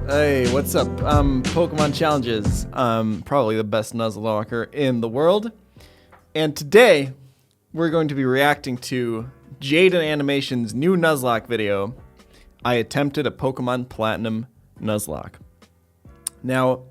Hey, what's up? PokemonChallenges. Probably the best Nuzlocker in the world. And today, we're going to be reacting to JaidenAnimations' new Nuzlocke video. I attempted a Pokemon Platinum Nuzlocke. Now,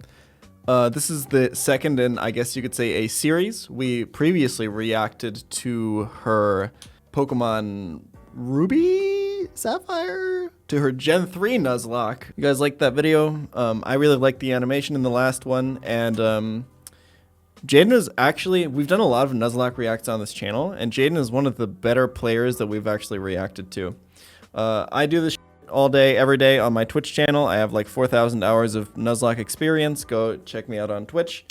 this is the second in, I guess you could say, a series. We previously reacted to her Pokemon Ruby? Sapphire? To her Gen 3 Nuzlocke. You guys like that video? I really liked the animation in the last one, and Jaiden is actually, we've done a lot of Nuzlocke reacts on this channel, and Jaiden is one of the better players that we've actually reacted to. I do this all day, every day on my Twitch channel. I have like 4,000 hours of Nuzlocke experience. Go check me out on Twitch.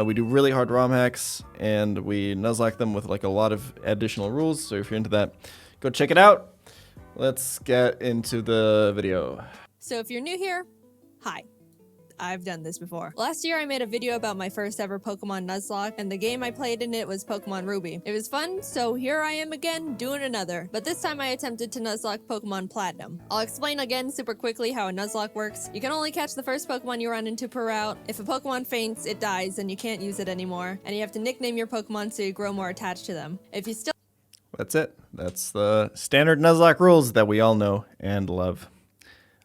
We do really hard ROM hacks, and we Nuzlocke them with like a lot of additional rules, so if you're into that, go check it out. Let's get into the video. So if you're new here, hi. I've done this before. Last year I made a video about my first ever Pokemon Nuzlocke, and the game I played in it was Pokemon Ruby. It was fun, so here I am again doing another, but this time I attempted to Nuzlocke Pokemon Platinum. I'll explain again super quickly how a Nuzlocke works. You can only catch the first Pokemon you run into per route. If a Pokemon faints, it dies and you can't use it anymore, and you have to nickname your Pokemon so you grow more attached to them. If you still That's it. That's the standard Nuzlocke rules that we all know and love.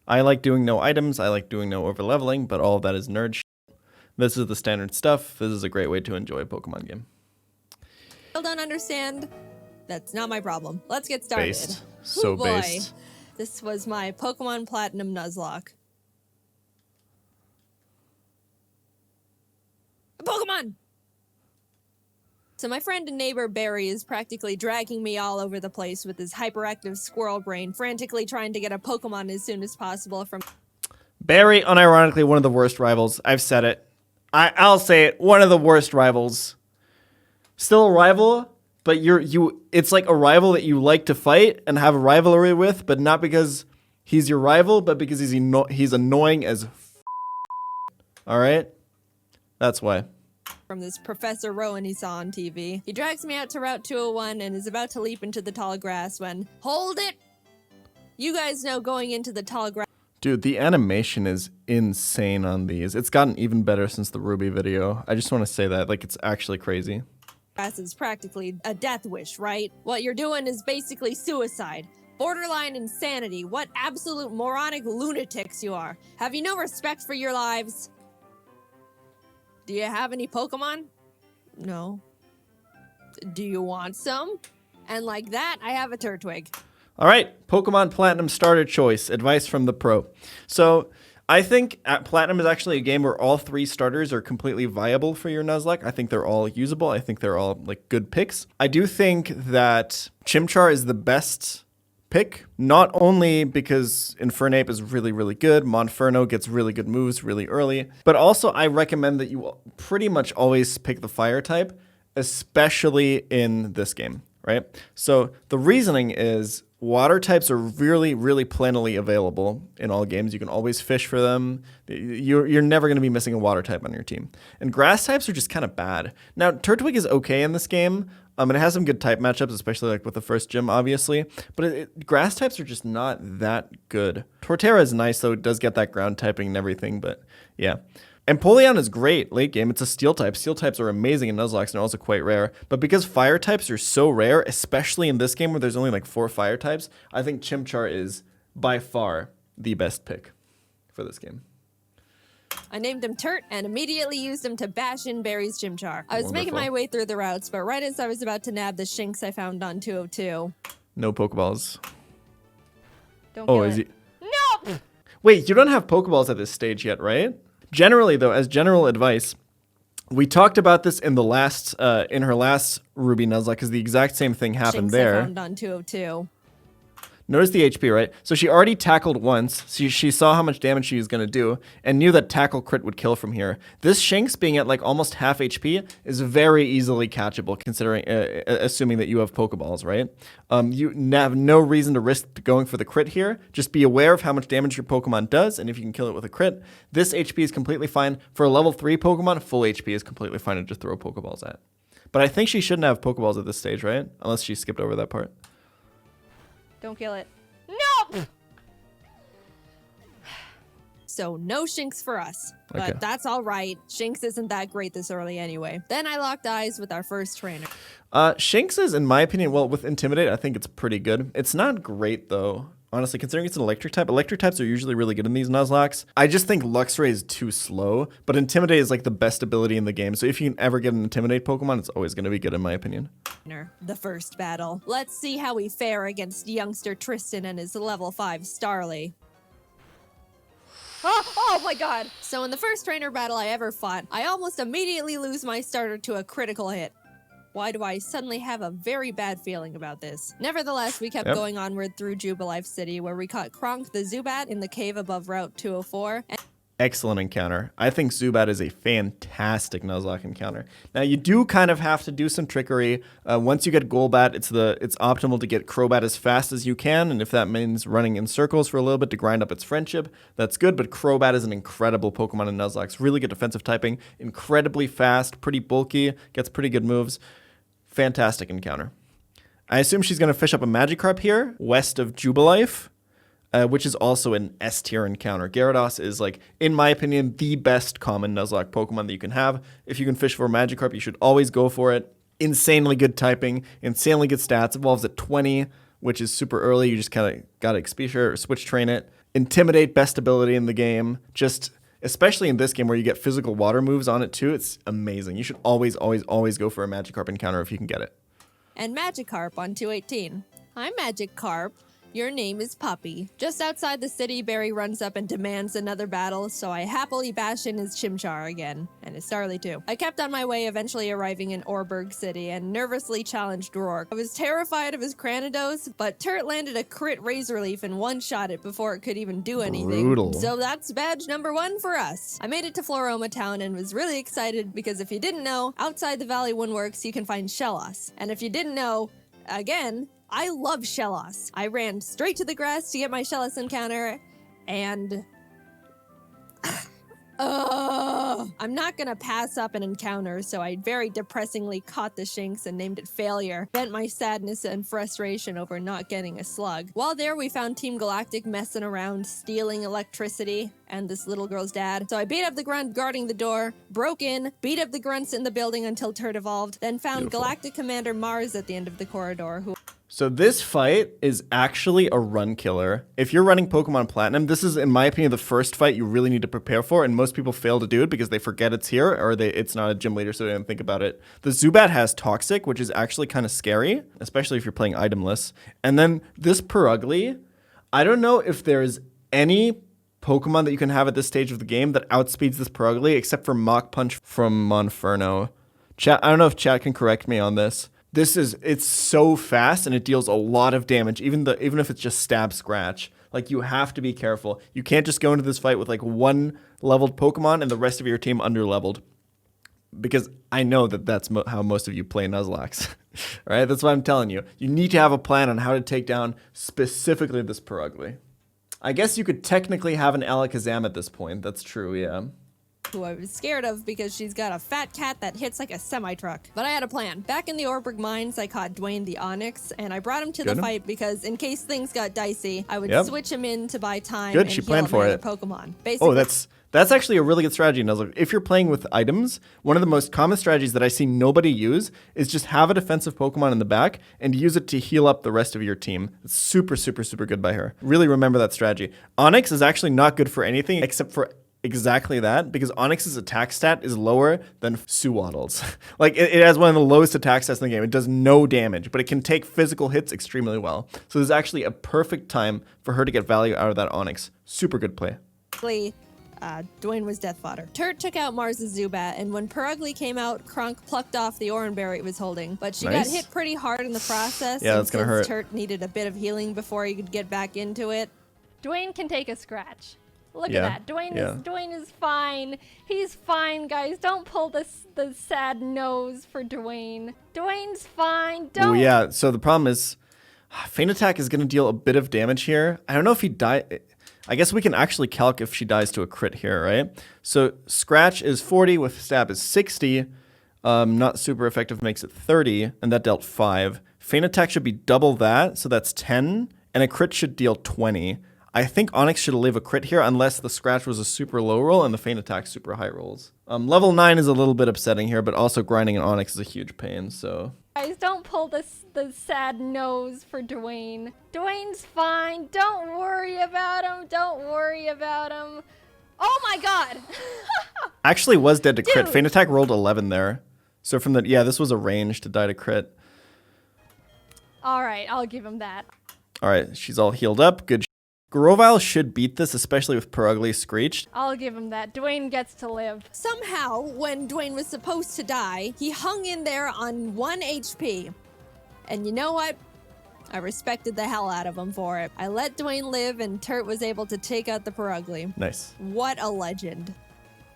I like doing no items, I like doing no overleveling, but all of that is nerd shit. This is the standard stuff. This is a great way to enjoy a Pokemon game. Still don't understand, that's not my problem. Let's get started. Based. So Ooh, boy. based. This was my Pokemon Platinum Nuzlocke. Pokemon! So my friend and neighbor Barry is practically dragging me all over the place with his hyperactive squirrel brain, frantically trying to get a Pokemon as soon as possible from Barry, unironically, one of the worst rivals. I've said it. I'll say it. One of the worst rivals. Still a rival, but it's like a rival that you like to fight and have a rivalry with, but not because he's your rival, but because he's annoying as all right? That's why. From this Professor Rowan he saw on TV. He drags me out to Route 201 and is about to leap into the tall grass when, hold it! You guys know going into the tall grass. Dude, the animation is insane on these. It's gotten even better since the Ruby video. I just want to say that, like, it's actually crazy. Grass is practically a death wish, right? What you're doing is basically suicide. Borderline insanity. What absolute moronic lunatics you are. Have you no respect for your lives? Do you have any Pokemon? No. Do you want some? And like that, I have a Turtwig. All right, Pokemon Platinum starter choice, advice from the pro. So I think Platinum is actually a game where all three starters are completely viable for your Nuzlocke. I think they're all usable. I think they're all like good picks. I do think that Chimchar is the best pick, not only because Infernape is really, really good, Monferno gets really good moves really early, but also I recommend that you pretty much always pick the fire type, especially in this game, right? So the reasoning is water types are really, really plentifully available in all games. You can always fish for them. You're never going to be missing a water type on your team. And grass types are just kind of bad. Now, Turtwig is okay in this game. And it has some good type matchups, especially like with the first gym, obviously. But grass types are just not that good. Torterra is nice, though. It does get that ground typing and everything, but yeah. Empoleon is great late game. It's a steel type. Steel types are amazing in Nuzlocke and are also quite rare. But because fire types are so rare, especially in this game where there's only like 4 fire types, I think Chimchar is by far the best pick for this game. I named him Turt and immediately used him to bash in Barry's Chimchar. I was making my way through the routes, but right as I was about to nab the Shinx I found on 202. No Pokeballs. Don't kill it. No! Wait, you don't have Pokeballs at this stage yet, right? Generally, though, as general advice, we talked about this in the last, in her last Ruby Nuzlocke, because the exact same thing happened Shinx there. I found on 202. Notice the HP, right? So she already tackled once. She saw how much damage she was going to do and knew that tackle crit would kill from here. This Shinx being at like almost half HP is very easily catchable considering, assuming that you have Pokeballs, right? You have no reason to risk going for the crit here. Just be aware of how much damage your Pokemon does, and if you can kill it with a crit, this HP is completely fine. For a level 3 Pokemon, full HP is completely fine to just throw Pokeballs at. But I think she shouldn't have Pokeballs at this stage, right? Unless she skipped over that part. Don't kill it. No! so no Shinx for us. But Okay. that's all right. Shinx isn't that great this early anyway. Then I locked eyes with our first trainer. Shinx is, in my opinion, well, with Intimidate, I think it's pretty good. It's not great, though. Honestly, considering it's an electric types are usually really good in these Nuzlocks. I just think Luxray is too slow, but Intimidate is like the best ability in the game. So if you can ever get an Intimidate Pokemon, it's always going to be good in my opinion. The first battle. Let's see how we fare against youngster Tristan and his level 5 Starly. Oh my god! So in the first trainer battle I ever fought, I almost immediately lose my starter to a critical hit. Why do I suddenly have a very bad feeling about this? Nevertheless, we kept going onward through Jubilife City, where we caught Kronk the Zubat in the cave above Route 204. Excellent encounter. I think Zubat is a fantastic Nuzlocke encounter. Now, you do kind of have to do some trickery. Once you get Golbat, it's optimal to get Crobat as fast as you can, and if that means running in circles for a little bit to grind up its friendship, that's good, but Crobat is an incredible Pokemon in Nuzlocke. Really good defensive typing, incredibly fast, pretty bulky, gets pretty good moves. Fantastic encounter. I assume she's going to fish up a Magikarp here, west of Jubilife, which is also an S tier encounter. Gyarados is, like, in my opinion, the best common Nuzlocke Pokemon that you can have. If you can fish for a Magikarp, you should always go for it. Insanely good typing, insanely good stats. Evolves at 20, which is super early. You just kind of got to Expedia or Switch Train it. Intimidate, best ability in the game. Just, especially in this game where you get physical water moves on it too, it's amazing. You should always, always, always go for a Magikarp encounter if you can get it. And Magikarp on 218. Hi, Magikarp. Your name is Puppy. Just outside the city, Barry runs up and demands another battle, so I happily bash in his Chimchar again, and his Starly too. I kept on my way, eventually arriving in Orberg City, and nervously challenged Rourke. I was terrified of his Cranidos, but Turt landed a crit Razor Leaf and one-shot it before it could even do anything. Brutal. So that's badge number 1 for us. I made it to Floroma Town and was really excited because if you didn't know, outside the Valley Woodworks you can find Shellos. And if you didn't know, again, I love Shellos. I ran straight to the grass to get my Shellos encounter, and I'm not gonna pass up an encounter, so I very depressingly caught the Shinx and named it Failure. Vent my sadness and frustration over not getting a slug. While there, we found Team Galactic messing around, stealing electricity, and this little girl's dad. So I beat up the grunt guarding the door, broke in, beat up the grunts in the building until Turt evolved, then found Galactic Commander Mars at the end of the corridor, who... So this fight is actually a run killer. If you're running Pokemon Platinum, this is, in my opinion, the first fight you really need to prepare for, and most people fail to do it because they forget it's here, or it's not a gym leader, so they don't think about it. The Zubat has Toxic, which is actually kind of scary, especially if you're playing itemless. And then this Purugly, I don't know if there's any Pokemon that you can have at this stage of the game that outspeeds this Purugly, except for Mach Punch from Monferno. Chat, I don't know if chat can correct me on this. It's so fast and it deals a lot of damage, even if it's just stab scratch. Like, you have to be careful. You can't just go into this fight with like one leveled Pokemon and the rest of your team under leveled. Because I know that's how most of you play Nuzlocke. All right, that's what I'm telling you. You need to have a plan on how to take down specifically this Purugly. I guess you could technically have an Alakazam at this point. That's true, yeah. Who I was scared of because she's got a fat cat that hits like a semi-truck. But I had a plan. Back in the Orberg Mines, I caught Dwayne the Onyx, and I brought him to the fight because in case things got dicey, I would switch him in to buy time and she heal planned for my it. other Pokemon. Basically, Oh, that's actually a really good strategy, Nuzlocke. If you're playing with items, one of the most common strategies that I see nobody use is just have a defensive Pokemon in the back and use it to heal up the rest of your team. It's super, super, super good by her. Really remember that strategy. Onyx is actually not good for anything except for exactly that, because Onyx's attack stat is lower than Suwaddle's. Like, it has one of the lowest attack stats in the game. It does no damage, but it can take physical hits extremely well. So this is actually a perfect time for her to get value out of that Onyx. Super good play. Dwayne was death fodder. Turt took out Mars's Zubat, and when Purugly came out, Kronk plucked off the Oranberry it was holding. But she got hit pretty hard in the process. Yeah, that's gonna hurt. Turt needed a bit of healing before he could get back into it. Dwayne can take a scratch. Look at that. Dwayne is fine. He's fine, guys. Don't pull the sad nose for Dwayne. Dwayne's fine. Don't. Oh, yeah. So the problem is Feint Attack is going to deal a bit of damage here. I don't know if he died. I guess we can actually calc if she dies to a crit here, right? So Scratch is 40 with Stab is 60. Not super effective makes it 30, and that dealt 5. Feint Attack should be double that, so that's 10, and a crit should deal 20. I think Onyx should leave a crit here unless the scratch was a super low roll and the feint attack super high rolls. Level 9 is a little bit upsetting here, but also grinding an Onyx is a huge pain, so... Guys, don't pull the sad nose for Dwayne. Dwayne's fine. Don't worry about him. Don't worry about him. Oh my god! Actually was dead to crit. Dude. Feint attack rolled 11 there. So from the... Yeah, this was a range to die to crit. Alright, I'll give him that. Alright, she's all healed up. Good. Grovile should beat this, especially with Perugly Screeched. I'll give him that. Dwayne gets to live. Somehow, when Dwayne was supposed to die, he hung in there on 1 HP. And you know what? I respected the hell out of him for it. I let Dwayne live, and Turt was able to take out the Perugly. Nice. What a legend.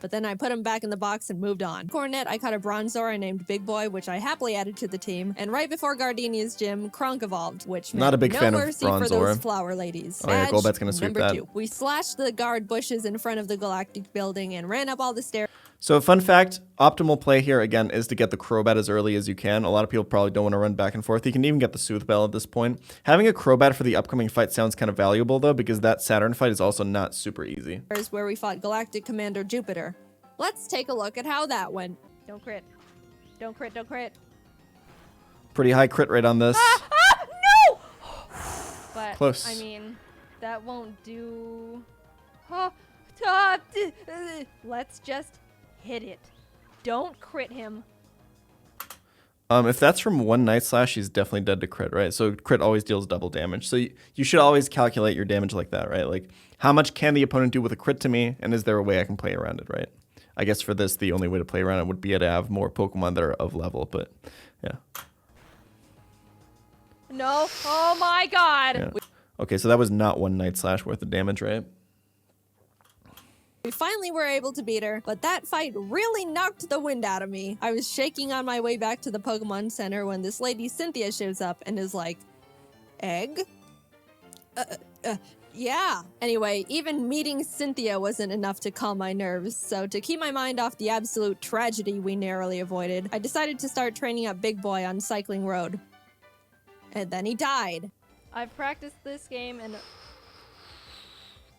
But then I put him back in the box and moved on. Cornet, I caught a Bronzor I named Big Boy, which I happily added to the team. And right before Gardenia's gym, Kronk evolved, which meant Not a big no fan of mercy for Bronzor. those flower ladies. Oh yeah, Badge Golbat's gonna sweep number that. 2. We slashed the guard bushes in front of the Galactic building and ran up all the stairs. So fun fact, optimal play here, again, is to get the Crobat as early as you can. A lot of people probably don't want to run back and forth. You can even get the Sooth Bell at this point. Having a Crobat for the upcoming fight sounds kind of valuable, though, because that Saturn fight is also not super easy. Where we fought Galactic Commander Jupiter. Let's take a look at how that went. Don't crit. Don't crit, don't crit. Pretty high crit rate on this. No! But, Close. I mean, that won't do... Let's just hit it. Don't crit him. If that's from 1 Night Slash, he's definitely dead to crit, right? So crit always deals double damage. So you should always calculate your damage like that, right? Like, how much can the opponent do with a crit to me, and is there a way I can play around it, right? I guess for this, the only way to play around it would be to have more Pokemon that are of level, but yeah. No. Oh my god. Yeah. Okay, so that was not 1 Night Slash worth of damage, right? We finally were able to beat her, but that fight really knocked the wind out of me. I was shaking on my way back to the Pokemon Center when this lady Cynthia shows up and is like, egg? Yeah. Anyway, even meeting Cynthia wasn't enough to calm my nerves, so to keep my mind off the absolute tragedy we narrowly avoided, I decided to start training up Big Boy on Cycling Road. And then he died. I've practiced this game and...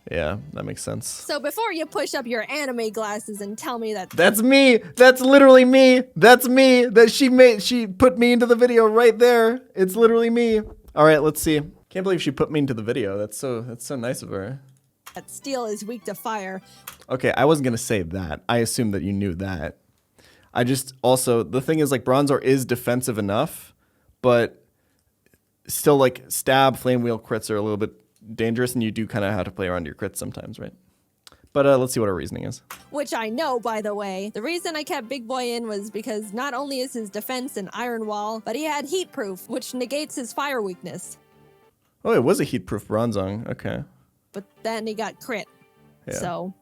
Yeah, that makes sense. So before you push up your anime glasses and tell me that... That's me! That's literally me! That's me! That she put me into the video right there. It's literally me. All right, let's see. Can't believe she put me into the video. That's so nice of her. That steel is weak to fire. Okay, I wasn't gonna say that. I assumed that you knew that. I just also, the thing is, like, Bronzor is defensive enough, but still, like, stab, flame wheel crits are a little bit dangerous, and you do kind of have to play around your crits sometimes, right? But let's see what our reasoning is. Which I know, by the way. The reason I kept Big Boy in was because not only is his defense an iron wall, but he had heat proof, which negates his fire weakness. Oh, it was a heat-proof Bronzong. Okay. But then he got crit. Yeah. So,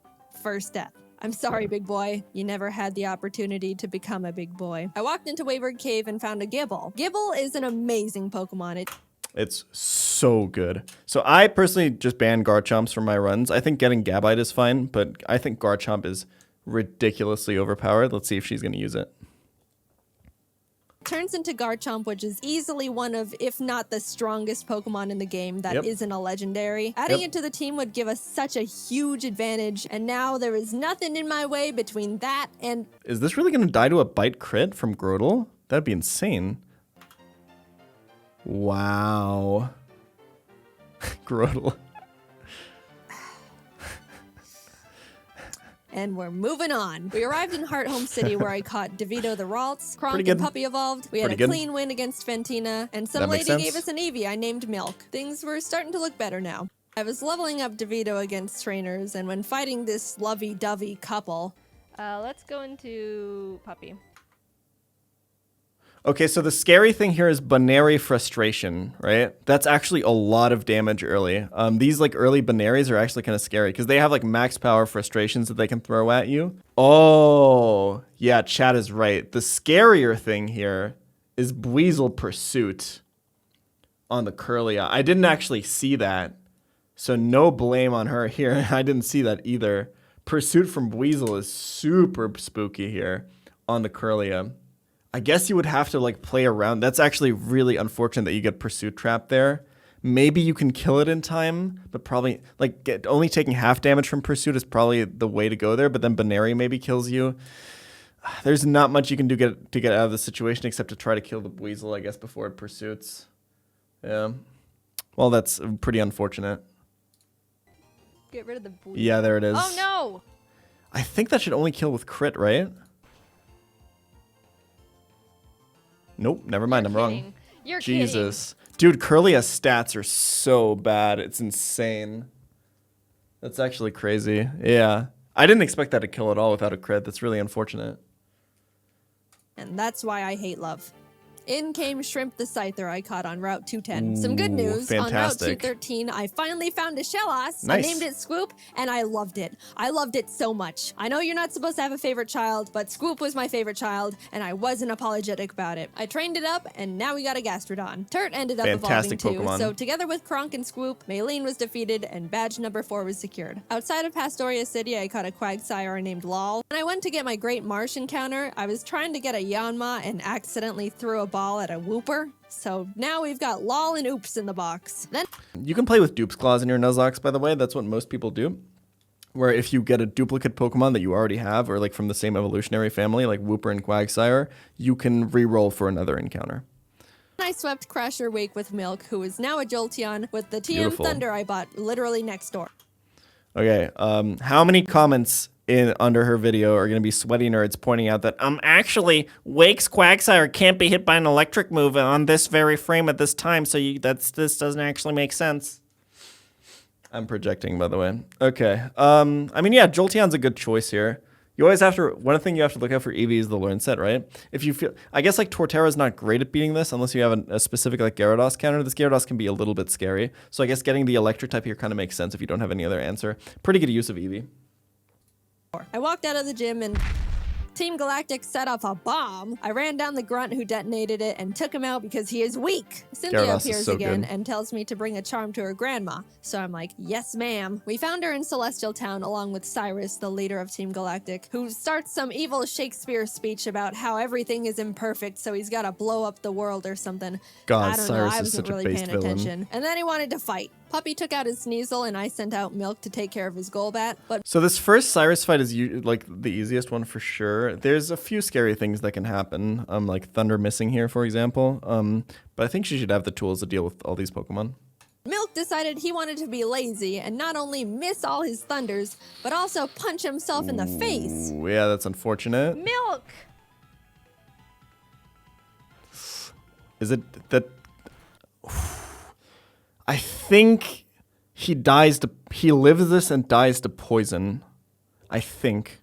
first death. I'm sorry, Big Boy. You never had the opportunity to become a big boy. I walked into Wayward Cave and found a Gible. Gible is an amazing Pokemon. It's so good. So I personally just ban Garchomps from my runs. I think getting Gabite is fine, but I think Garchomp is ridiculously overpowered. Let's see if she's going to use it. Turns into Garchomp, which is easily one of, if not the strongest Pokemon in the game that isn't a legendary. Adding it to the team would give us such a huge advantage, and now there is nothing in my way between that and... Is this really going to die to a bite crit from Grotle? That'd be insane. Wow. Grotle. And we're moving on. We arrived in Heartome City where I caught DeVito the Ralts, Kronk Pretty and good. Puppy evolved. We had Pretty a good. clean win against Fantina, and some That makes lady sense. gave us an Eevee I named Milk. Things were starting to look better now. I was leveling up DeVito against trainers, and when fighting this lovey-dovey couple... let's go into Puppy. Okay, so the scary thing here is Banary Frustration, right? That's actually a lot of damage early. These like early Banaries are actually kind of scary because they have like max power frustrations that they can throw at you. Oh, yeah, chat is right. The scarier thing here is Buizel Pursuit on the Curlia. I didn't actually see that, so no blame on her here. I didn't see that either. Pursuit from Buizel is super spooky here on the Curlia. I guess you would have to like play around. That's actually really unfortunate that you get Pursuit Trap there maybe you can kill it in time, but probably like only taking half damage from Pursuit is probably the way to go there. But then Baneri maybe kills you. There's not much you can do to get out of the situation except to try to kill the Weasel, I guess, before it pursuits. Yeah. Well, that's pretty unfortunate. Get rid of the Weasel. Yeah, there it is. Oh no! I think that should only kill with crit, right? Nope, never mind, I'm wrong. You're Jesus. Dude, Curlia's stats are so bad. It's insane. That's actually crazy. Yeah. I didn't expect that to kill at all without a crit. That's really unfortunate. And that's why I hate love. In came Shrimp the Scyther I caught on Route 210. Some good news. Fantastic. On Route 213, I finally found a Shellos. Nice. I named it Squoop, and I loved it. I loved it so much. I know you're not supposed to have a favorite child, but Squoop was my favorite child, and I wasn't apologetic about it. I trained it up, and now we got a Gastrodon. Turt ended up Fantastic evolving too, Pokemon. so together with Kronk and Squoop, Maylene was defeated, and badge number 4 was secured. Outside of Pastoria City, I caught a Quagsire named Lol. When I went to get my Great Marsh encounter, I was trying to get a Yanma and accidentally threw a ball at a Wooper. So now we've got Lol and Oops in the box. Then You can play with Dupes Claws in your Nuzlocks, by the way. That's what most people do. Where if you get a duplicate Pokemon that you already have, or like from the same evolutionary family, like Wooper and Quagsire, you can re-roll for another encounter. I swept Crasher Wake with Milk, who is now a Jolteon, with the TM Beautiful. Thunder I bought literally next door. Okay, how many comments under her video are going to be sweaty nerds pointing out that actually Wake's Quagsire can't be hit by an electric move on this very frame at this time, so this doesn't actually make sense. I'm projecting, by the way. Okay, I mean, yeah, Jolteon's a good choice here. You always have to, one thing you have to look out for Eevee is the learn set, right? If you feel, I guess like Torterra's not great at beating this unless you have a specific like Gyarados counter. This Gyarados can be a little bit scary. So I guess getting the electric type here kind of makes sense if you don't have any other answer. Pretty good use of Eevee. I walked out of the gym and Team Galactic set off a bomb. I ran down the grunt who detonated it and took him out because he is weak. Cynthia Gyarados is appears so again good. and tells me to bring a charm to her grandma. So I'm like, yes, ma'am. We found her in Celestial Town along with Cyrus, the leader of Team Galactic, who starts some evil Shakespeare speech about how everything is imperfect, so he's got to blow up the world or something. God, I don't Cyrus know. I is wasn't such a really based paying villain. attention. And then he wanted to fight. Puppy took out his Sneasel, and I sent out Milk to take care of his Golbat. But So this first Cyrus fight is like the easiest one for sure. There's a few scary things that can happen, like Thunder missing here, for example. But I think she should have the tools to deal with all these Pokemon. Milk decided he wanted to be lazy and not only miss all his thunders, but also punch himself in the face. Ooh, yeah, that's unfortunate. Milk! Is it that? I think he lives this and dies to poison. I think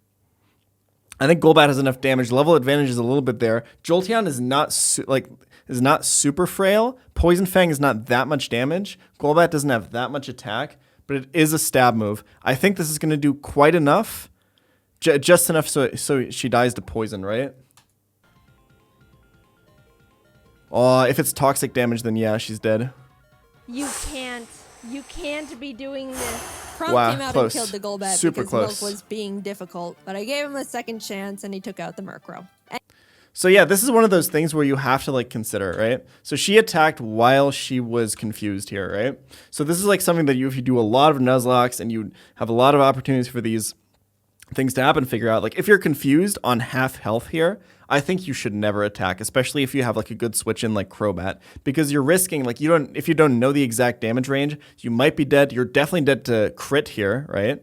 Golbat has enough damage. Level advantage is a little bit there. Jolteon is not super frail. Poison Fang is not that much damage. Golbat doesn't have that much attack, but it is a stab move. I think this is going to do quite enough, just enough so she dies to poison, right? Oh, if it's toxic damage, then yeah, she's dead. You can't be doing this. Kronk Wow, came out close. and killed the Golbat Super because close. Milk was being difficult, but I gave him a second chance and he took out the Murkrow. So yeah, this is one of those things where you have to like consider, right? So she attacked while she was confused here, right? So this is like something that if you do a lot of Nuzlocks and you have a lot of opportunities for these things to happen, figure out like if you're confused on half health here, I think you should never attack, especially if you have like a good switch in like Crobat, because you're risking like if you don't know the exact damage range, you might be dead. You're definitely dead to crit here, right?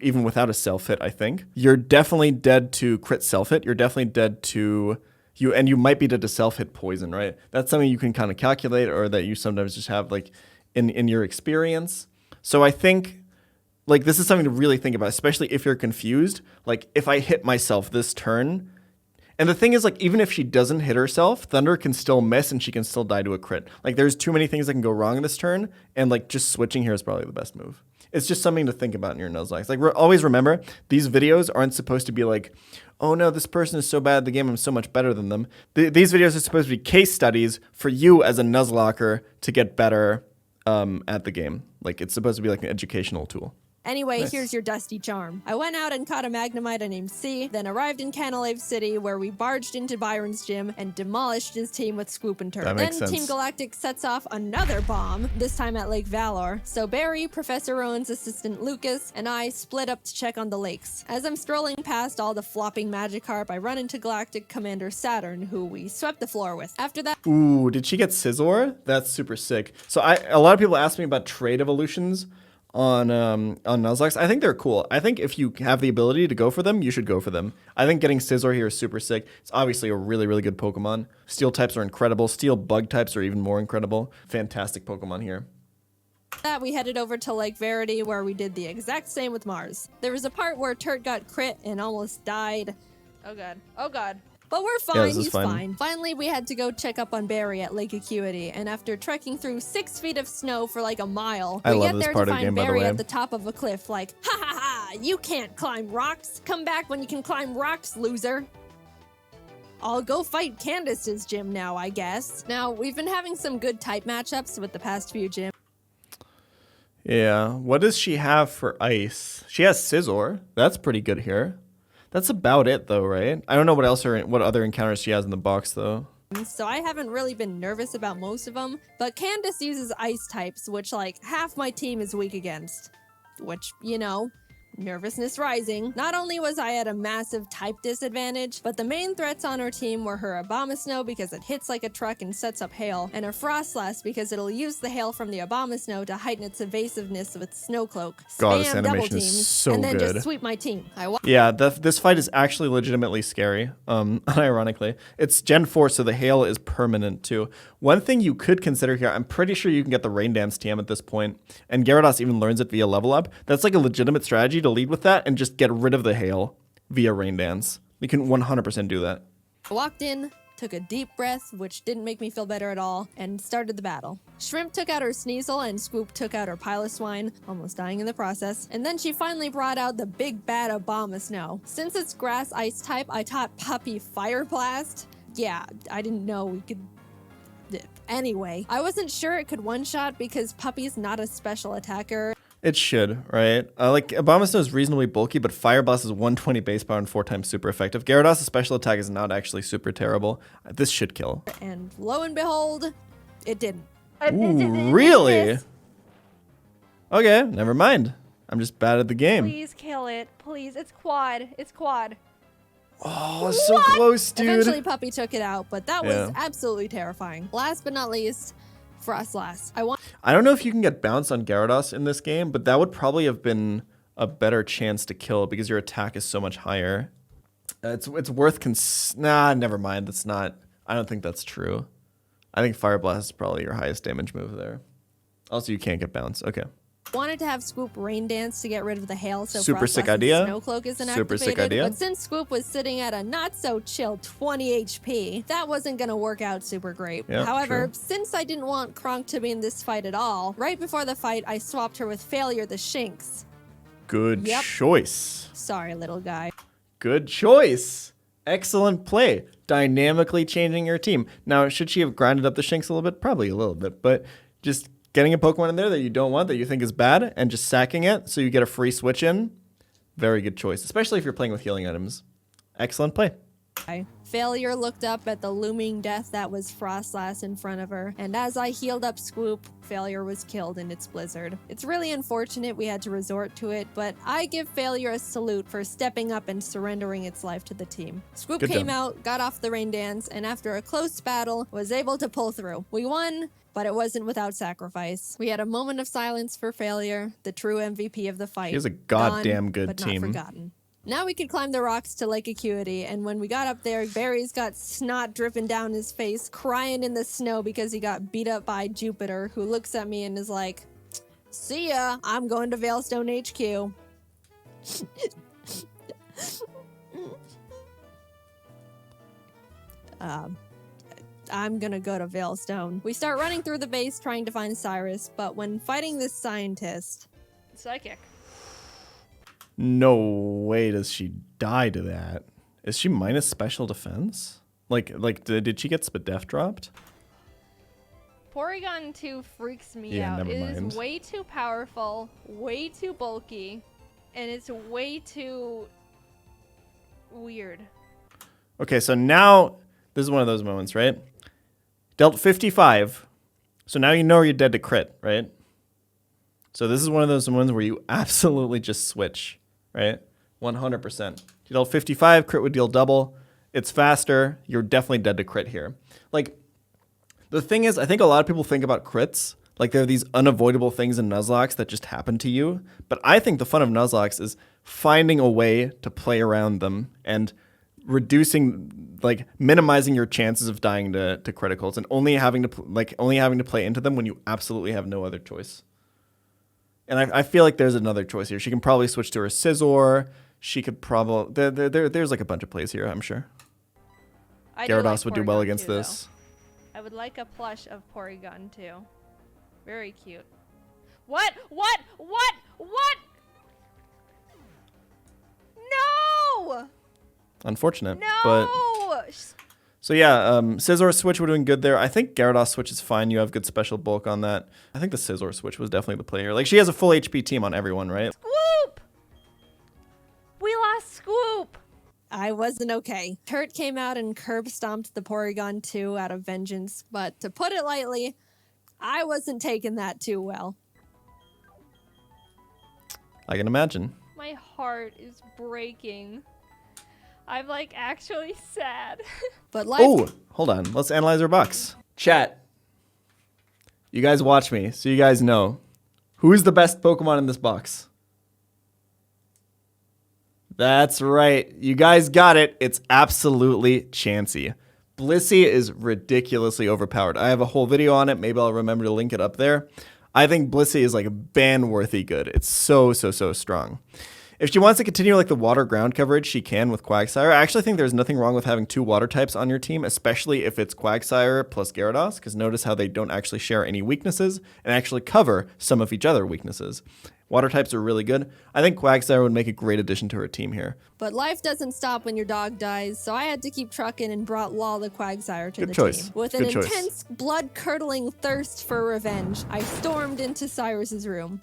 Even without a self-hit, I think. You're definitely dead to crit self-hit. You're definitely dead to and you might be dead to self-hit poison, right? That's something you can kind of calculate or that you sometimes just have like in your experience. So I think like this is something to really think about, especially if you're confused. Like if I hit myself this turn, and the thing is, like, even if she doesn't hit herself, Thunder can still miss and she can still die to a crit. Like, there's too many things that can go wrong in this turn, and, like, just switching here is probably the best move. It's just something to think about in your Nuzlocke. Like, always remember, these videos aren't supposed to be like, oh no, this person is so bad at the game, I'm so much better than them. These videos are supposed to be case studies for you as a Nuzlocker to get better at the game. Like, it's supposed to be like an educational tool. Anyway, Nice. here's your dusty charm. I went out and caught a Magnemite named C, then arrived in Canalave City where we barged into Byron's gym and demolished his team with Swoop and Turf. That makes Then sense. Team Galactic sets off another bomb, this time at Lake Valor. So Barry, Professor Rowan's assistant Lucas, and I split up to check on the lakes. As I'm strolling past all the flopping Magikarp, I run into Galactic Commander Saturn, who we swept the floor with. After that, Ooh, did she get Scizor? That's super sick. So a lot of people ask me about trade evolutions on Nuzlocke. I think they're cool. I think if you have the ability to go for them, you should go for them. I think getting Scizor here is super sick. It's obviously a really, really good Pokemon. Steel types are incredible. Steel bug types are even more incredible. Fantastic Pokemon here. we headed over to Lake Verity where we did the exact same with Mars. There was a part where Turt got crit and almost died. Oh god. Oh god. But we're fine, this is he's fine. fine. Finally, we had to go check up on Barry at Lake Acuity, and after trekking through 6 feet of snow for like a mile, I we love get this there part to of the find game, by the Barry way. at the top of a cliff like, ha ha ha, you can't climb rocks. Come back when you can climb rocks, loser. I'll go fight Candace's gym now, I guess. Now, we've been having some good type matchups with the past few gyms. Yeah. What does she have for ice? She has Scizor. That's pretty good here. That's about it, though, right? I don't know what other encounters she has in the box, though. So I haven't really been nervous about most of them, but Candace uses ice types, which like half my team is weak against. Which, you know, nervousness rising. Not only was I at a massive type disadvantage, but the main threats on our team were her Abomasnow because it hits like a truck and sets up hail, and her Frostlass because it'll use the hail from the Abomasnow to heighten its evasiveness with Snow Cloak. God, this Spam double animation is teams, so and then good. just sweep my team. Yeah, this fight is actually legitimately scary. Unironically, it's Gen 4, so the hail is permanent too. One thing you could consider here, I'm pretty sure you can get the Rain Dance TM at this point, and Gyarados even learns it via level up. That's like a legitimate strategy to lead with that and just get rid of the hail via Rain Dance. You can 100% do that. I walked in, took a deep breath, which didn't make me feel better at all, and started the battle. Shrimp took out her Sneasel, and Swoop took out her Piloswine, almost dying in the process. And then she finally brought out the big bad Abomasnow. Since it's Grass Ice type, I taught Puppy Fire Blast. Yeah, I didn't know we could... Anyway, I wasn't sure it could one-shot because Puppy's not a special attacker. It should, right? Like, Abomasnow is reasonably bulky, but Fire Blast is 120 base power and 4 times super effective. Gyarados' special attack is not actually super terrible. This should kill. And lo and behold, it didn't. Ooh, really? Okay, never mind. I'm just bad at the game. Please kill it. Please. It's quad. It's quad. Oh, so close, dude. Eventually, Puppy took it out, but that was Yeah. absolutely terrifying. Last but not least, Frostlass. I don't know if you can get bounced on Gyarados in this game, but that would probably have been a better chance to kill because your attack is so much higher. It's worth nah, never mind. That's not. I don't think that's true. I think Fire Blast is probably your highest damage move there. Also, you can't get bounced. Okay. Wanted to have Swoop Rain Dance to get rid of the hail so Super Frostlass sick and idea. Snow Cloak isn't Super sick activated, idea. but since Swoop was sitting at a not-so-chill 20 HP, that wasn't going to work out super great. Yeah, However, true. since I didn't want Kronk to be in this fight at all, right before the fight, I swapped her with Failure the Shinx. Good Yep. choice. Sorry, little guy. Good choice. Excellent play. Dynamically changing your team. Now, should she have grinded up the Shinx a little bit? Probably a little bit, but just getting a Pokemon in there that you don't want, that you think is bad, and just sacking it so you get a free switch in. Very good choice, especially if you're playing with healing items. Excellent play. Failure looked up at the looming death that was Frostlass in front of her, and as I healed up Swoop, Failure was killed in its blizzard. It's really unfortunate we had to resort to it, but I give Failure a salute for stepping up and surrendering its life to the team. Swoop Good came job. out, got off the Rain Dance, and after a close battle, was able to pull through. We won, but it wasn't without sacrifice. We had a moment of silence for Failure, the true MVP of the fight. He has a Gone, goddamn good but team. Not forgotten. Now we could climb the rocks to Lake Acuity, and when we got up there, Barry's got snot dripping down his face, crying in the snow because he got beat up by Jupiter, who looks at me and is like, "See ya, I'm going to Veilstone HQ." I'm gonna go to Veilstone. We start running through the base trying to find Cyrus, but when fighting this scientist, Psychic. No way does she die to that. Is she minus special defense? Like did she get Spadef dropped? Porygon 2 freaks me Yeah, out. never It mind. is way too powerful, way too bulky, and it's way too weird. Okay, so now this is one of those moments, right? Dealt 55. So now you know you're dead to crit, right? So this is one of those ones where you absolutely just switch, right? 100%. You dealt 55, crit would deal double. It's faster. You're definitely dead to crit here. Like, the thing is, I think a lot of people think about crits like there are these unavoidable things in Nuzlocke that just happen to you. But I think the fun of Nuzlocke is finding a way to play around them and reducing, like minimizing your chances of dying to criticals and only having to play into them when you absolutely have no other choice. And I feel like there's another choice here. She can probably switch to her Scizor. She could probably there's like a bunch of plays here, I'm sure. Gyarados would do well against this. I would like a plush of Porygon too. Very cute. What? What? What? What? No! Unfortunate. No! But so yeah, Scizor switch would have been good there. I think Gyarados switch is fine. You have good special bulk on that. I think the Scizor switch was definitely the play here. Like she has a full HP team on everyone, right? Scoop! We lost Scoop! I wasn't okay. Kurt came out and curb stomped the Porygon 2 out of vengeance, but to put it lightly, I wasn't taking that too well. I can imagine. My heart is breaking. I'm like actually sad. But life. Oh, hold on. Let's analyze our box. Chat. You guys watch me, so you guys know. Who is the best Pokemon in this box? That's right. You guys got it. It's absolutely Chansey. Blissey is ridiculously overpowered. I have a whole video on it. Maybe I'll remember to link it up there. I think Blissey is like ban-worthy good. It's so strong. If she wants to continue like the water ground coverage, she can with Quagsire. I actually think there's nothing wrong with having two water types on your team, especially if it's Quagsire plus Gyarados, because notice how they don't actually share any weaknesses and actually cover some of each other's weaknesses. Water types are really good. I think Quagsire would make a great addition to her team here. But life doesn't stop when your dog dies, so I had to keep trucking and brought Law the Quagsire to the team. With an intense, blood-curdling thirst for revenge, I stormed into Cyrus's room.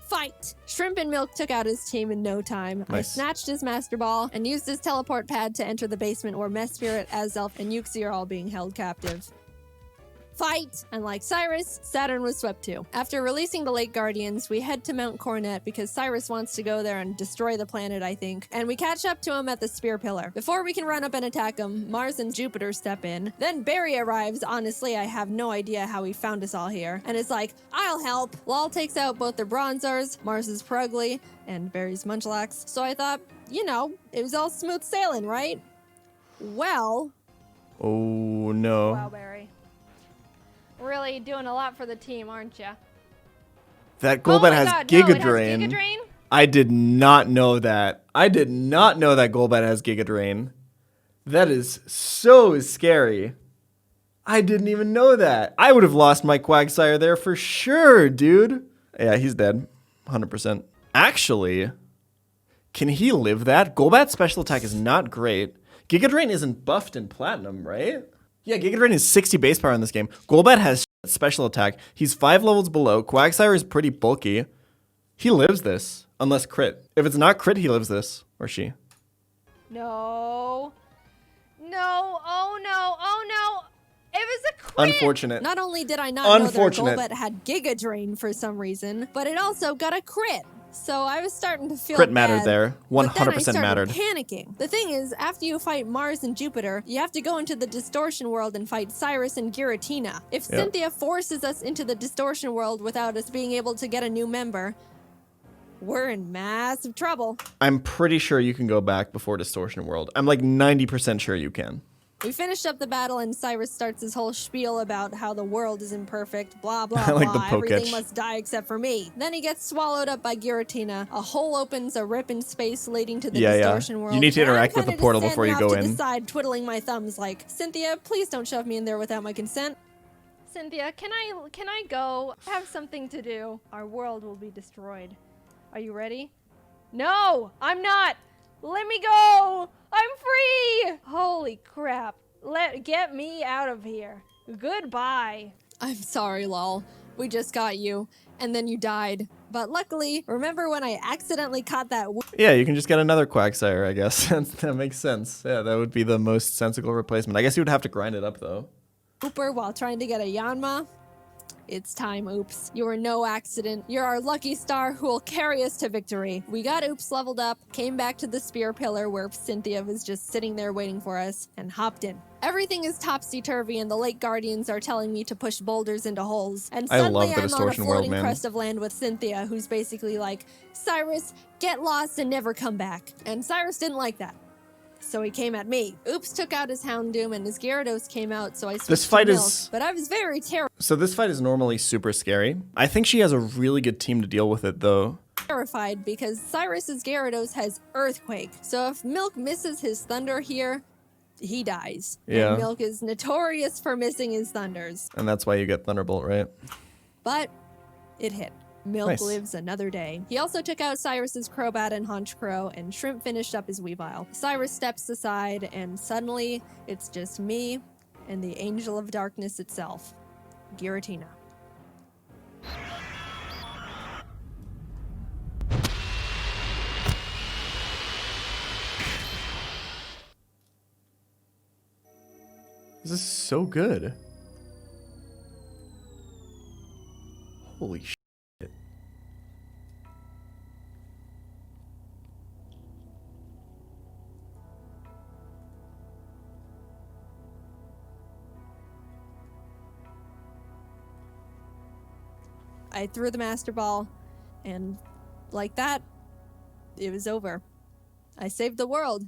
Fight! Shrimp and Milk took out his team in no time. Nice. I snatched his Master Ball and used his teleport pad to enter the basement where Mess Spirit, Azelf, and Uxie are all being held captive. Fight! And like Cyrus, Saturn was swept too. After releasing the Lake Guardians, we head to Mount Coronet because Cyrus wants to go there and destroy the planet, I think. And we catch up to him at the Spear Pillar. Before we can run up and attack him, Mars and Jupiter step in. Then Barry arrives. Honestly, I have no idea how he found us all here. And it's like, I'll help. Lal takes out both their Bronzors, Mars's Purugly, and Barry's Munchlax. So I thought, you know, it was all smooth sailing, right? Well... Oh, no. Wow, Barry. Really doing a lot for the team, aren't you? That Golbat has Giga Drain. No, it has Giga Drain? I did not know that. I did not know that Golbat has Giga Drain. That is so scary. I didn't even know that. I would have lost my Quagsire there for sure, dude. Yeah, he's dead. 100%. Actually, can he live that? Golbat's special attack is not great. Giga Drain isn't buffed in Platinum, right? Yeah, Giga Drain is 60 base power in this game. Golbat has special attack. He's 5 levels below. Quagsire is pretty bulky. He lives this, unless crit. If it's not crit, he lives this. Or she. No. No. Oh, no. Oh, no. It was a crit. Unfortunate. Not only did I not know that Golbat had Giga Drain for some reason, but it also got a crit. So I was starting to feel crit bad, mattered there. 100% but then I started mattered. Panicking. The thing is, after you fight Mars and Jupiter, you have to go into the Distortion world and fight Cyrus and Giratina. If Cynthia forces us into the Distortion world without us being able to get a new member, we're in massive trouble. I'm pretty sure you can go back before Distortion World. I'm like 90% sure you can. We finished up the battle and Cyrus starts his whole spiel about how the world is imperfect, blah, blah, I like blah, the everything must die except for me. Then he gets swallowed up by Giratina. A hole opens, a rip in space leading to the Distortion world. You need to interact with the portal before you go in. To the side, twiddling my thumbs like, Cynthia, please don't shove me in there without my consent. Cynthia, can I go? I have something to do. Our world will be destroyed. Are you ready? No, I'm not. Let me go. I'm free. Holy crap. Get me out of here. Goodbye. I'm sorry, lol. We just got you, and then you died. But luckily, remember when I accidentally caught that Yeah, you can just get another Quagsire, I guess. That makes sense. Yeah, that would be the most sensible replacement. I guess you would have to grind it up, though. Wooper while trying to get a Yanma? It's time, Oops. You were no accident. You're our lucky star who will carry us to victory. We got Oops leveled up, came back to the spear pillar where Cynthia was just sitting there waiting for us, and hopped in. Everything is topsy-turvy and the lake guardians are telling me to push boulders into holes. And I suddenly love the I'm on a Distortion world, floating man. crest of land with Cynthia, who's basically like, Cyrus, get lost and never come back. And Cyrus didn't like that. So he came at me. Oops took out his Houndoom and his Gyarados came out, so I switched This fight to Milk, is... but I was very So this fight is normally super scary. I think she has a really good team to deal with it, though. terrified because Cyrus's Gyarados has Earthquake. So if Milk misses his Thunder here, he dies. Yeah. And Milk is notorious for missing his Thunders. And that's why you get Thunderbolt, right? But it hit. Milk Nice. lives another day. He also took out Cyrus's Crobat and Honchkrow, and Shrimp finished up his Weavile. Cyrus steps aside, and suddenly, it's just me and the Angel of Darkness itself, Giratina. This is so good. Holy shit. I threw the Master Ball, and like that, it was over. I saved the world.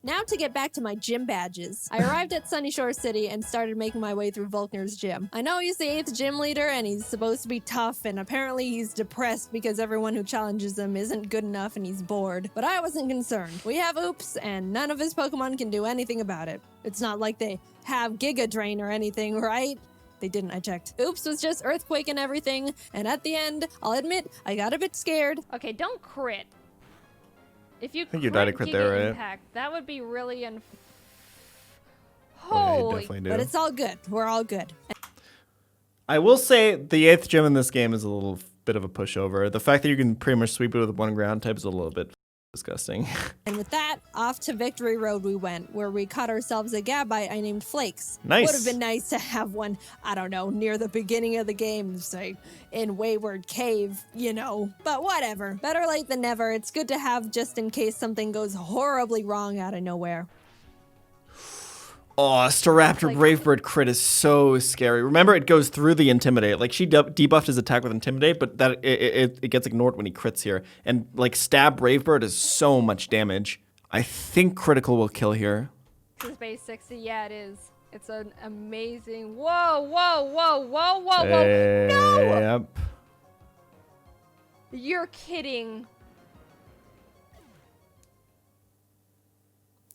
Now to get back to my gym badges. I arrived at Sunny Shore City and started making my way through Volkner's gym. I know he's the 8th gym leader and he's supposed to be tough, and apparently he's depressed because everyone who challenges him isn't good enough and he's bored. But I wasn't concerned. We have Oops and none of his Pokemon can do anything about it. It's not like they have Giga Drain or anything, right? They didn't, I checked. Oops was just Earthquake and everything, and at the end, I'll admit, I got a bit scared. Okay, don't crit. If you think you died a crit crit there, Giga right? Impact, that would be really Oh, yeah, you Holy. definitely do. But it's all good. We're all good. I will say the 8th gym in this game is a little bit of a pushover. The fact that you can pretty much sweep it with one ground type is a little bit disgusting. And with that, off to Victory Road we went, where we caught ourselves a Gabite I named Flakes. Nice. Would have been nice to have one, I don't know, near the beginning of the game, say, in Wayward Cave, you know. But whatever. Better late than never. It's good to have just in case something goes horribly wrong out of nowhere. Oh, Staraptor Like- Brave Bird crit is so scary. Remember, it goes through the Intimidate. Like, she debuffed his attack with Intimidate, but that it gets ignored when he crits here. And, like, Stab Brave Bird is so much damage. I think Critical will kill here. This is base 60. Yeah, it is. It's an amazing. Whoa, whoa, whoa, whoa, whoa, whoa. No! Yep. You're kidding.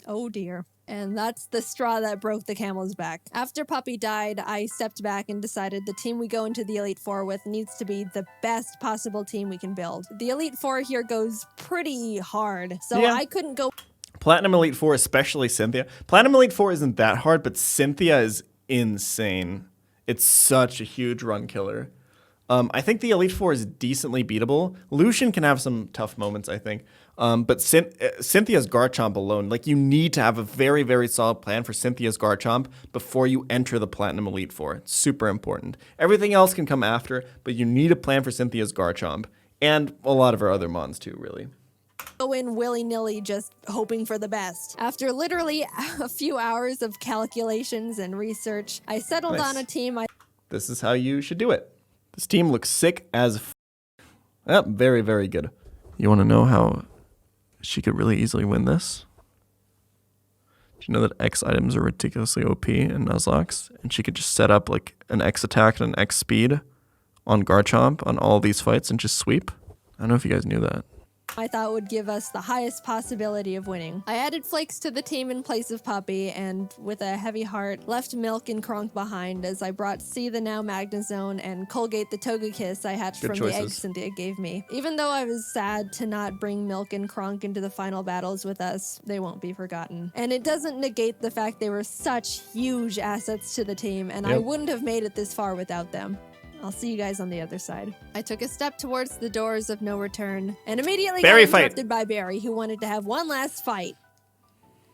Oh dear. And that's the straw that broke the camel's back. After Puppy died, I stepped back and decided the team we go into the Elite Four with needs to be the best possible team we can build. The Elite Four here goes pretty hard, so Yeah. I couldn't go Platinum Elite 4, especially Cynthia. Platinum Elite 4 isn't that hard, but Cynthia is insane. It's such a huge run killer. I think the Elite Four is decently beatable. Lucian can have some tough moments, I think. But Cynthia's Garchomp alone, like, you need to have a very, very solid plan for Cynthia's Garchomp before you enter the Platinum Elite Four. It's super important. Everything else can come after, but you need a plan for Cynthia's Garchomp. And a lot of her other mons too, really. in willy-nilly just hoping for the best. After literally a few hours of calculations and research, I settled Nice. on a team This is how you should do it. This team looks sick as Yep, very, very good. You want to know how she could really easily win this? Do you know that X items are ridiculously OP in Nuzlocke? And she could just set up like an X attack and an X speed on Garchomp on all these fights and just sweep? I don't know if you guys knew that. I thought would give us the highest possibility of winning. I added Flakes to the team in place of Puppy, and with a heavy heart, left Milk and Kronk behind as I brought C the now Magnezone and Colgate the Togekiss I hatched from the eggs Cynthia gave me. Even though I was sad to not bring Milk and Kronk into the final battles with us, they won't be forgotten. And it doesn't negate the fact they were such huge assets to the team, and I wouldn't have made it this far without them. I'll see you guys on the other side. I took a step towards the doors of no return and immediately got interrupted by Barry, who wanted to have one last fight.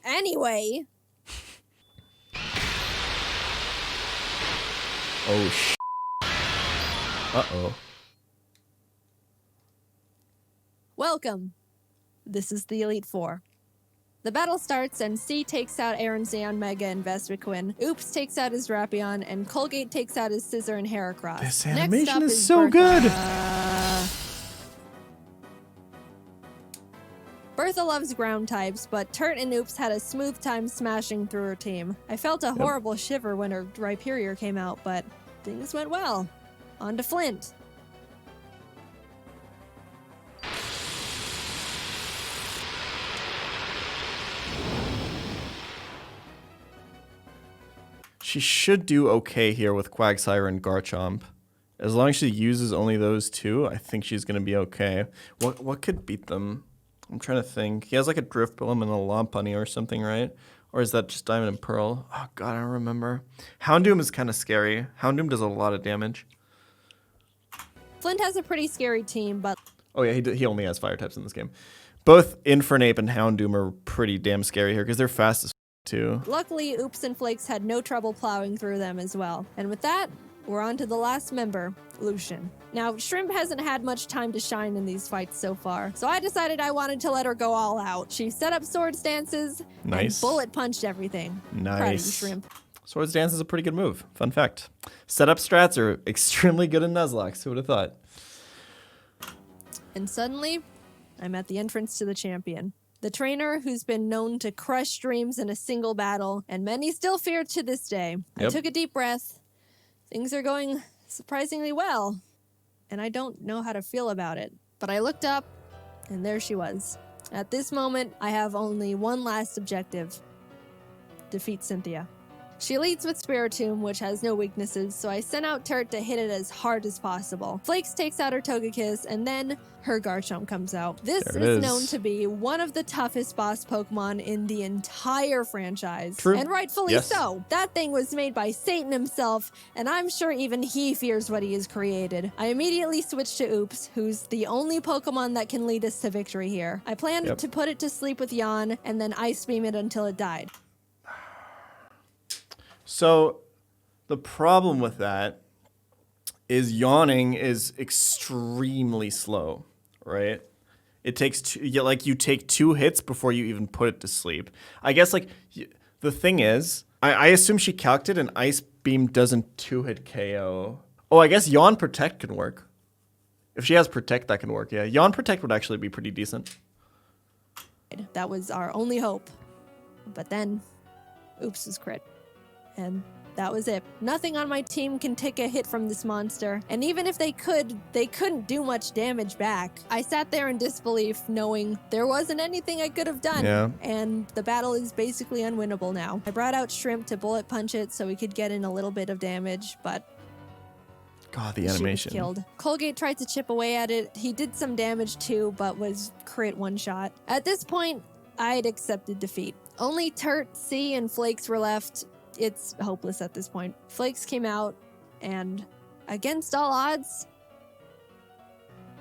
Anyway. Oh, Uh-oh. Welcome. This is the Elite Four. The battle starts, and C takes out Aaron's Xeon Mega and Vespiquen. Oops takes out his Drapion, and Colgate takes out his Scizor and Heracross. This animation is so good! Bertha loves ground types, but Turt and Oops had a smooth time smashing through her team. I felt a horrible shiver when her Rhyperior came out, but things went well. On to Flint. She should do okay here with Quagsire and Garchomp. As long as she uses only those two, I think she's going to be okay. What could beat them? I'm trying to think. He has like a Drifblim and a Lopunny or something, right? Or is that just Diamond and Pearl? Oh, God, I don't remember. Houndoom is kind of scary. Houndoom does a lot of damage. Flint has a pretty scary team, but... Oh, yeah, he only has fire types in this game. Both Infernape and Houndoom are pretty damn scary here because they're fast as too. Luckily, Oops and Flakes had no trouble plowing through them as well. And with that, we're on to the last member, Lucian. Now, Shrimp hasn't had much time to shine in these fights so far, so I decided I wanted to let her go all out. She set up Swords Dances and bullet punched everything. Nice. Proud of you, Shrimp. Swords Dance is a pretty good move. Fun fact. Setup strats are extremely good in Nuzlocke. Who would have thought? And suddenly, I'm at the entrance to the champion. The trainer who's been known to crush dreams in a single battle, and many still fear to this day. I took a deep breath. Things are going surprisingly well, and I don't know how to feel about it. But I looked up, and there she was. At this moment, I have only one last objective. Defeat Cynthia. She leads with Spiritomb, which has no weaknesses, so I sent out Turt to hit it as hard as possible. Flakes takes out her Togekiss, and then her Garchomp comes out. This is known to be one of the toughest boss Pokemon in the entire franchise. True. And rightfully so. That thing was made by Satan himself, and I'm sure even he fears what he has created. I immediately switched to Oops, who's the only Pokemon that can lead us to victory here. I planned to put it to sleep with Yawn, and then Ice Beam it until it died. So the problem with that is yawning is extremely slow, right? It takes you take 2 hits before you even put it to sleep. I guess like the thing is, I assume she calced it and Ice Beam doesn't 2-hit KO. Oh, I guess Yawn Protect can work. If she has Protect, that can work. Yeah, Yawn Protect would actually be pretty decent. That was our only hope. But then, Oops was crit. And that was it. Nothing on my team can take a hit from this monster. And even if they could, they couldn't do much damage back. I sat there in disbelief, knowing there wasn't anything I could have done. Yeah. And the battle is basically unwinnable now. I brought out Shrimp to bullet punch it so we could get in a little bit of damage, but God, the animation. She was killed. Colgate tried to chip away at it. He did some damage too, but was crit one shot. At this point, I'd accepted defeat. Only Turt, C, and Flakes were left. It's hopeless at this point. Flakes came out, and against all odds,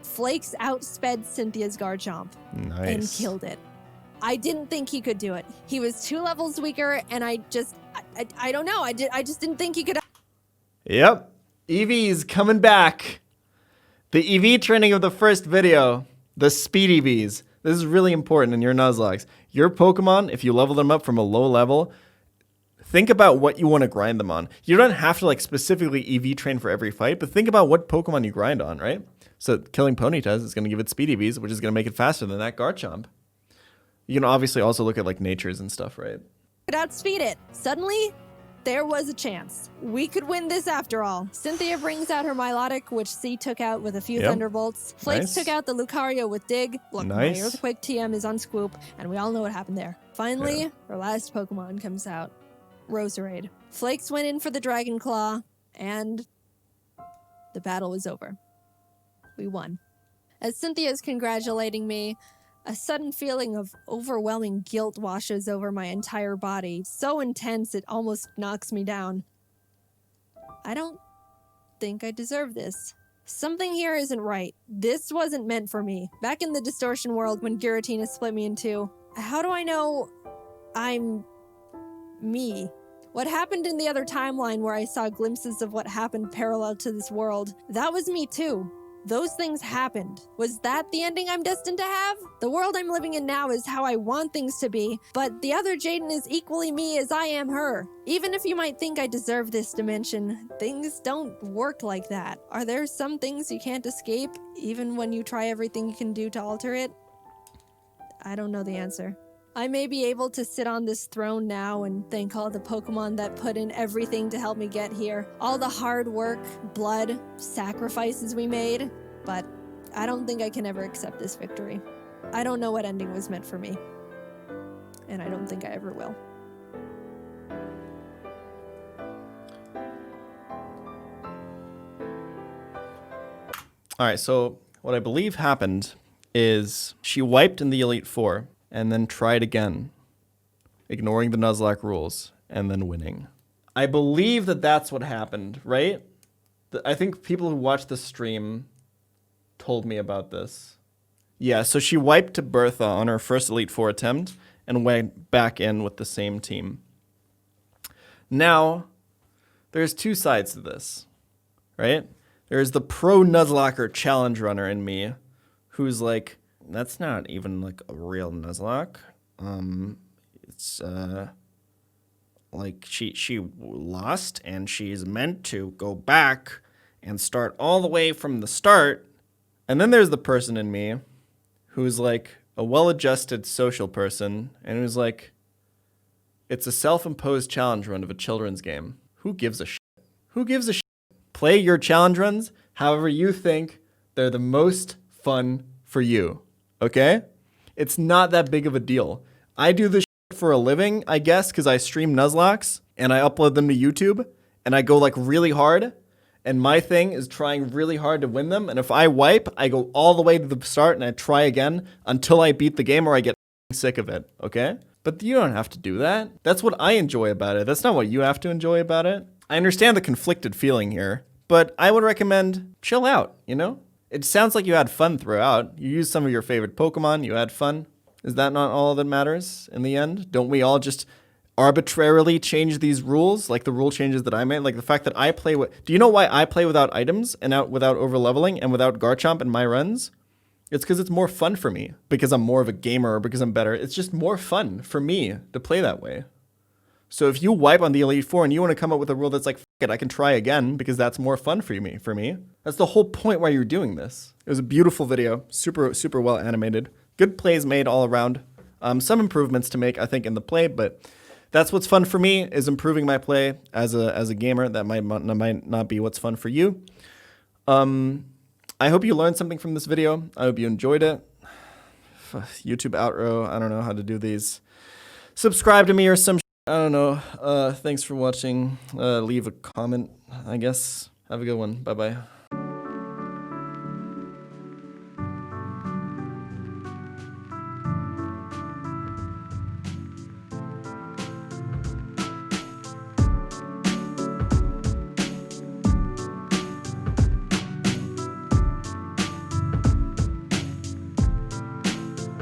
Flakes outsped Cynthia's Garchomp and killed it. I didn't think he could do it. He was 2 levels weaker, and I don't know. I just didn't think he could. Yep, EV's coming back. The EV training of the first video, the speed EVs. This is really important in your Nuzlocks. Your Pokemon, if you level them up from a low level, think about what you want to grind them on. You don't have to like specifically EV train for every fight, but think about what Pokemon you grind on, right? So killing Ponyta is going to give it speed EVs, which is going to make it faster than that Garchomp. You can obviously also look at like natures and stuff, right? Could outspeed it. Suddenly, there was a chance. We could win this after all. Cynthia brings out her Milotic, which C took out with a few Thunderbolts. Flakes took out the Lucario with Dig. Look, my Earthquake TM is on Swoop, and we all know what happened there. Finally, her last Pokemon comes out. Roserade. Flakes went in for the Dragon Claw, and the battle was over. We won. As Cynthia's congratulating me, a sudden feeling of overwhelming guilt washes over my entire body, so intense it almost knocks me down. I don't think I deserve this. Something here isn't right. This wasn't meant for me. Back in the Distortion world when Giratina split me in two, how do I know I'm me? What happened in the other timeline where I saw glimpses of what happened parallel to this world, that was me too. Those things happened. Was that the ending I'm destined to have? The world I'm living in now is how I want things to be, but the other Jaiden is equally me as I am her. Even if you might think I deserve this dimension, things don't work like that. Are there some things you can't escape, even when you try everything you can do to alter it? I don't know the answer. I may be able to sit on this throne now and thank all the Pokemon that put in everything to help me get here. All the hard work, blood, sacrifices we made. But I don't think I can ever accept this victory. I don't know what ending was meant for me. And I don't think I ever will. All right, so what I believe happened is she wiped in the Elite Four and then tried again, ignoring the Nuzlocke rules, and then winning. I believe that that's what happened, right? I think people who watched the stream told me about this. Yeah, so she wiped to Bertha on her first Elite Four attempt and went back in with the same team. Now, there's two sides to this, right? There's the pro Nuzlocker challenge runner in me, who's like, that's not even like a real Nuzlocke. It's like she lost and she's meant to go back and start all the way from the start. And then there's the person in me who's like a well-adjusted social person and who's like, it's a self-imposed challenge run of a children's game. Who gives a shit? Who gives a shit? Play your challenge runs however you think they're the most fun for you. Okay? It's not that big of a deal. I do this shit for a living, I guess, because I stream Nuzlocks and I upload them to YouTube and I go like really hard. And my thing is trying really hard to win them. And if I wipe, I go all the way to the start and I try again until I beat the game or I get sick of it. Okay? But you don't have to do that. That's what I enjoy about it. That's not what you have to enjoy about it. I understand the conflicted feeling here, but I would recommend chill out, you know? It sounds like you had fun throughout. You used some of your favorite Pokemon. You had fun. Is that not all that matters in the end? Don't we all just arbitrarily change these rules? Like the rule changes that I made? Like the fact that I play with... Do you know why I play without items and without over-leveling and without Garchomp in my runs? It's because it's more fun for me. Because I'm more of a gamer or because I'm better. It's just more fun for me to play that way. So if you wipe on the Elite Four and you want to come up with a rule that's like, f it, I can try again because that's more fun for me. That's the whole point why you're doing this. It was a beautiful video, super, super well animated. Good plays made all around. Some improvements to make, I think, in the play, but that's what's fun for me is improving my play as a gamer. That might not be what's fun for you. I hope you learned something from this video. I hope you enjoyed it. YouTube outro, I don't know how to do these. Subscribe to me or some I don't know. Thanks for watching. Leave a comment, I guess. Have a good one. Bye-bye.